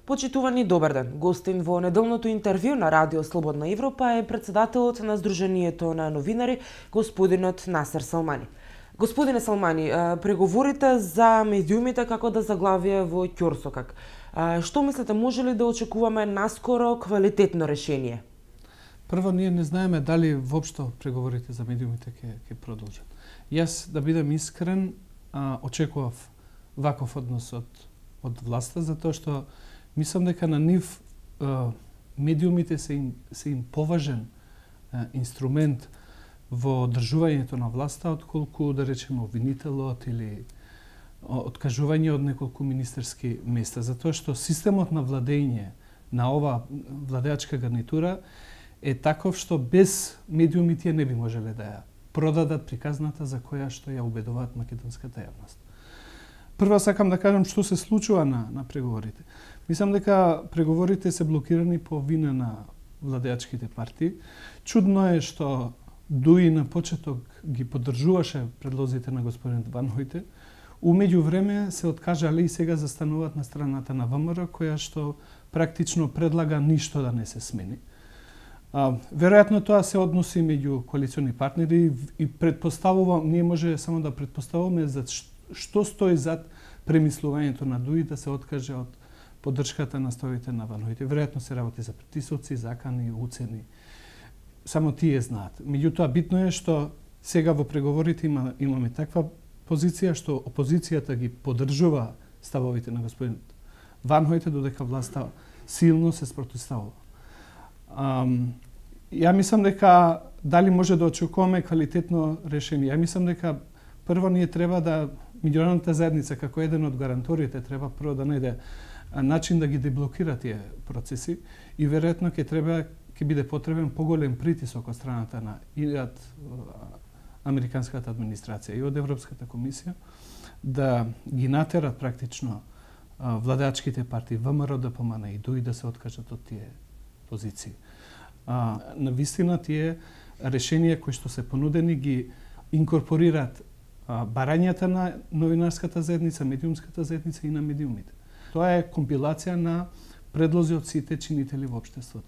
Почитувани, добар ден. Гостин во неделното интервју на Радио Слободна Европа е председателот на Сдруженијето на новинари, господинот Насер Салмани. Господине Салмани, преговорите за медиумите како да заглавие во ќорсокак. Што мислите, може ли да очекуваме наскоро квалитетно решение? Прво, ние не знаеме дали воопшто преговорите за медиумите ќе продолжат. Јас, да бидам искрен, очекував ваков однос од власта, затоа што мислам дека на нив медиумите се им поважен инструмент во одржувањето на власта, отколку, да речеме, обвинителот или откажување од неколку министерски места. Затоа што системот на владење на ова владеачка гарнитура е таков што без медиуми тие не би можеле да ја продадат приказната за која што ја убедуваат македонската јавност. Прво сакам да кажам што се случува на преговорите. Мислам дека преговорите се блокирани по вина на владеачките партии. Чудно е што Дуи на почеток ги поддржуваше предлозите на господин Ван Хојте. Умеѓу време се откажале и сега застануваат на страната на ВМРО, која што практично предлага ништо да не се смени. Веројатно тоа се односи меѓу коалициони партнери и предпоставувам, ние може само да предпоставуваме за што стои зад премислувањето на Дуи да се откаже од поддршката на ставовите на Ван Хојте. Веројатно се работи за притисоци, закани, уцени. Само тие знаат. Меѓутоа, битно е што сега во преговорите имаме таква позиција што опозицијата ги поддржува ставовите на господин Ван Хојте, додека власта силно се спротивставува. Ја мислам дека дали може да очекуваме квалитетно решение. Ја мислам дека прво ние треба да меѓународната заедница како еден од гаранторите треба прво да најде начин да ги деблокира тие процеси и веројатно ќе биде потребен поголем притисок од страната на и од американската администрација и од Европската комисија да ги натерат практично владеачките партии ВМРО, ДПМН и Дуи да се откажат од тие позиции. Навистина тие решенија кои што се понудени ги инкорпорираат барањата на новинарската заедница, медиумската заедница и на медиумите. Тоа е компилација на предлози од сите чинители во општеството.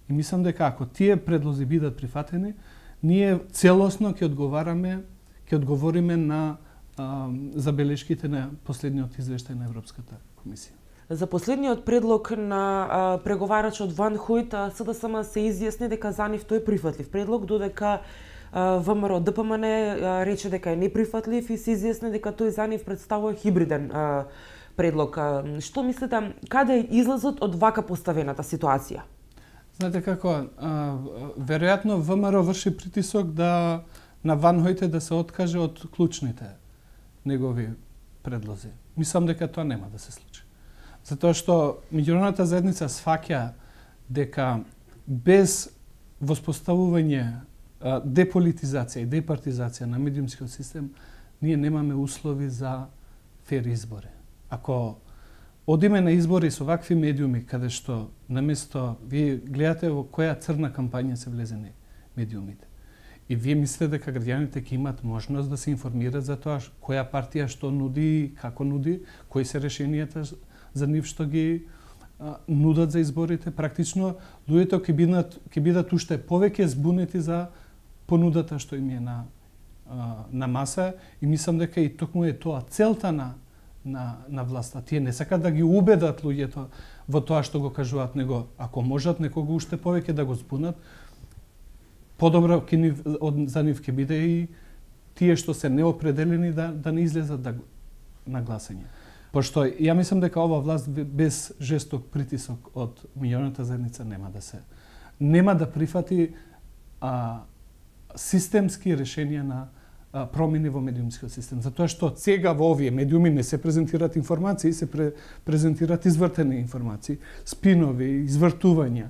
И мислам дека ако тие предлози бидат прифатени, ние целосно ќе одговориме на забелешките на последниот извештај на Европската комисија. За последниот предлог на преговарачот Ван Хојте, СДСМ се изјасни дека за нив тој е прифатлив предлог, додека ВМРО ДПМН рече дека е неприфатлив и се изјасни дека тој за нив представува хибриден предлог. Што мислите, каде е излазот од вака поставената ситуација? Знаете како, веројатно ВМРО врши притисок на Ван Хојте да се откаже од клучните негови предлози. Мислам дека тоа нема да се случи. Затоа што меѓународната заедница сфаќа дека без воспоставување деполитизација и департизација на медиумскиот систем ние немаме услови за фер избори. Ако одиме на избори со вакви медиуми, каде што наместо вие гледате во која црна кампања се влезени медиумите. И вие мислите дека граѓаните ќе имат можност да се информираат за тоа која партија што нуди, како нуди, кои се решенијата за нив што ги нудат за изборите. Практично луѓето ќе бидат уште повеќе збунети за понудата што им е на маса и мислам дека и токму е тоа целта на власта. Тие не сакат да ги убедат луѓето во тоа што го кажуваат, него ако можат некого уште повеќе да го збунат, подобро за нив ќе биде и тие што се неопределени да не излезат на гласање. Пошто ја мислам дека ова власт без жесток притисок од меѓународната заедница нема да прифати системски решенија на промени во медиумскиот систем. Затоа што сега во овие медиуми не се презентираат информации, се презентираат извртени информации, спинови, извртувања,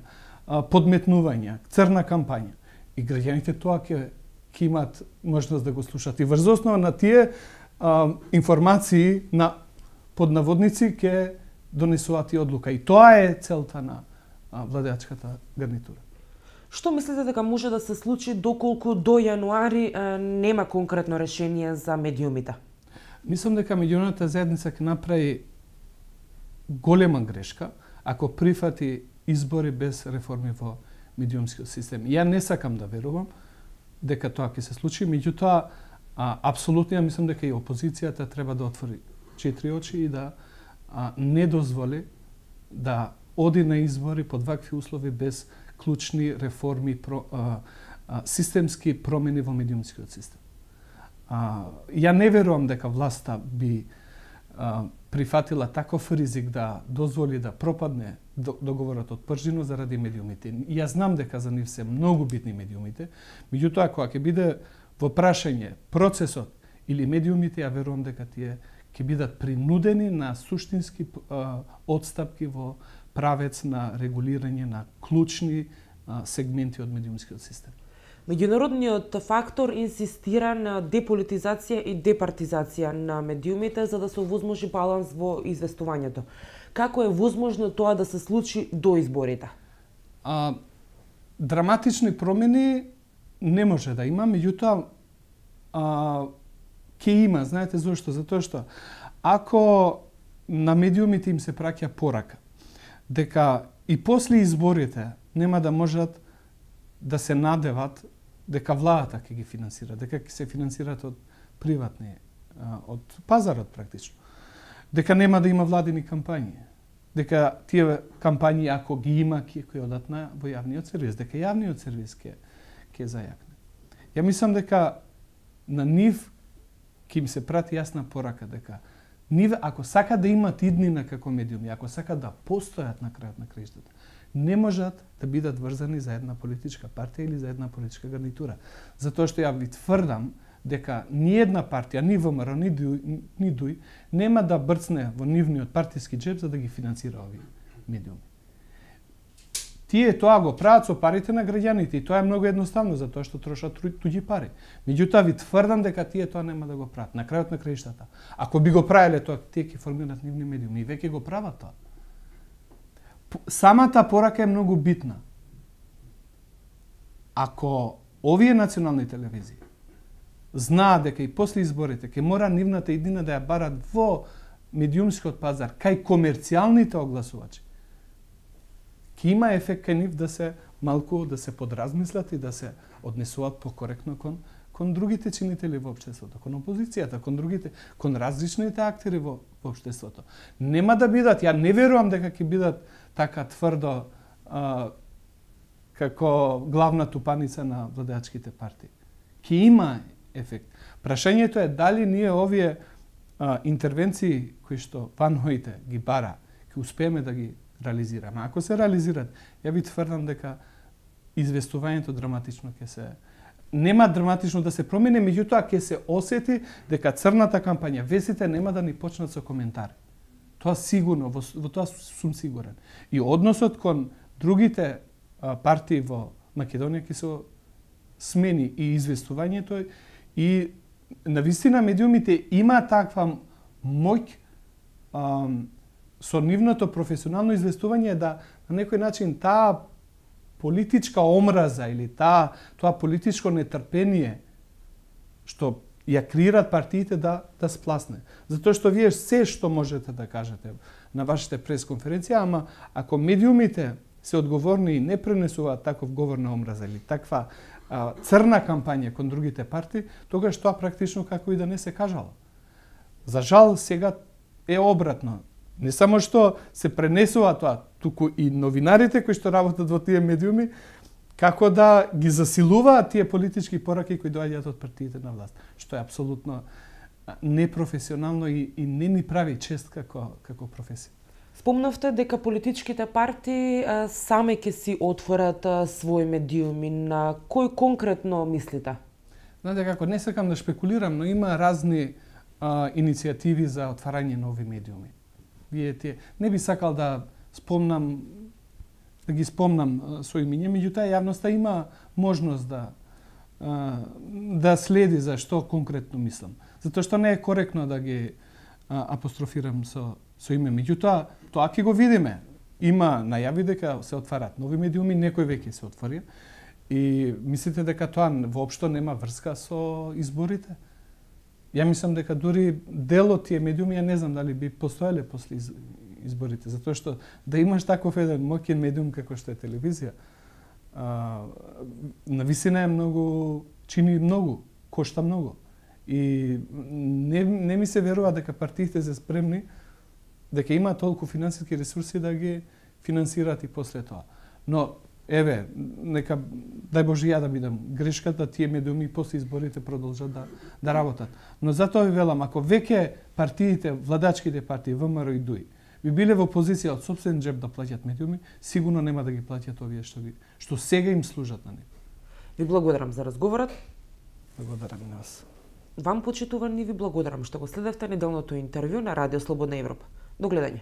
подметнувања, црна кампања. И граѓаните тоа ќе имаат можност да го слушат. И врз основа на тие информации на поднаводници ќе донесуваат и одлука. И тоа е целта на владеачката гарнитура. Што мислите дека може да се случи доколку до јануари нема конкретно решение за медиумите? Мислам дека меѓународната заедница ќе направи голема грешка ако прифати избори без реформи во медиумскиот систем. Ја не сакам да верувам дека тоа ќе се случи, меѓутоа апсолутно ја мислам дека и опозицијата треба да отвори 4 очи и да не дозволи да оди на избори под вакви услови без клучни реформи, системски промени во медиумскиот систем. Ја не верувам дека власта би прифатила таков ризик да дозволи да пропадне договорот од Пржино заради медиумите. Ја знам дека за нив се многу битни медиумите, меѓутоа кога ќе биде во прашање процесот или медиумите, ја верувам дека тие ќе бидат принудени на суштински одстапки во правец на регулирање на клучни сегменти од медиумскиот систем. Меѓународниот фактор инсистира на деполитизација и департизација на медиумите за да се овозможи баланс во известувањето. Како е возможно тоа да се случи до изборите? Драматични промени не може да има, меѓутоа ќе има, знаете зошто? Затоа што ако на медиумите им се праќа порака дека и после изборите нема да можат да се надеват дека владата ќе ги финансира, дека ќе се финансират од приватни, од пазарот практично, дека нема да има владини кампањи, дека тие кампањи ако ги има ќе одат во јавниот сервис, дека јавниот сервис ќе зајакне. Ја мислам дека на нив ќе им се прати јасна порака дека нив ако сакат да имат иднина како медиуми, ако сакат да постојат на крајот на краиштата, не можат да бидат врзани за една политичка партија или за една политичка гарнитура. Затоа што ја ви тврдам дека ни една партија, ни ВМРО, ни ДУИ нема да брцне во нивниот партиски джеб за да ги финансира овие медиуми. Тие тоа го прават со парите на граѓаните и тоа е многу едноставно затоа што трошат туѓи пари. Меѓутоа ви тврдам дека тие тоа нема да го прават на крајот на краиштата. Ако би го правеле тоа, тие ќе формираат нивни медиуми и веќе го прават тоа. Самата порака е многу битна. Ако овие национални телевизии знаат дека и после изборите ќе мора нивната иднина да ја барат во медиумскиот пазар кај комерцијалните огласувачи, ќе има ефект кај нив да се малку да се подразмислат и да се однесуваат покоректно кон другите чинители во општеството, кон опозицијата, кон различните актери во општеството. Нема да бидат, ја не верувам дека ќе бидат така тврдо како главна тупаница на владеачките партии. Ќе има ефект. Прашањето е дали ние овие интервенции кои што Ван Хојте ги бара, ќе успееме да ги реализираме. Ако се реализират, ја ви тврдам дека известувањето драматично ќе се нема драматично да се промени, меѓутоа ќе се осети дека црната кампања, весите нема да ни почнат со коментари. Тоа сигурно, во тоа сум сигурен. И односот кон другите партии во Македонија ќе се смени и известувањето и навистина медиумите има таква моќ со нивното професионално известување да на некој начин таа политичка омраза или тоа политичко нетрпение што ја креираат партиите да спласне. Затоа што вие се што можете да кажете на вашите пресконференции, ама ако медиумите се одговорни и не пренесуваат таков говор на омраза или таква црна кампања кон другите партии, тогаш тоа практично како и да не се кажало. За жал сега е обратно. Не само што се пренесува тоа, туку и новинарите кои што работат во тие медиуми, како да ги засилуваат тие политички пораки кои доаѓаат од партиите на власт, што е апсолутно непрофесионално и не ни прави чест како професија. Спомнавте дека политичките партии сами ќе си отворат своји медиуми. На кој конкретно мислите? Знаете како, не сакам да шпекулирам, но има разни иницијативи за отварање нови медиуми. Не би сакал да ги спомнам со имиња, меѓутоа јавноста има можност да следи за што конкретно мислам. Затоа што не е коректно да ги апострофирам со име. Меѓутоа, тоа ќе го видиме. Има најави дека се отварат нови медиуми, некои веќе се отвори. И мислите дека тоа воопшто нема врска со изборите? Ја мислам дека дури дел од тие медиуми, ја не знам дали би постоеле после изборите, затоа што да имаш таков еден моќен медиум како што е телевизија, нависина е многу, чини многу, кошта многу. И не ми се верува дека партиите се спремни дека има толку финансиски ресурси да ги финансираат и после тоа. Но еве, нека дај Боже ја да бидам грешката, тие медиуми после изборите продолжат да работат. Но затоа ви велам, ако веќе партиите, владачките партии ВМРО и ДУИ би биле во позиција од сопствен джеб да плаќат медиуми, сигурно нема да ги плаќат овие што сега им служат на нив. Ви благодарам за разговорот. Благодарам на вас. Вам, почитувани, ви благодарам што го следевте неделното интервју на Радио Слободна Европа. До гледање.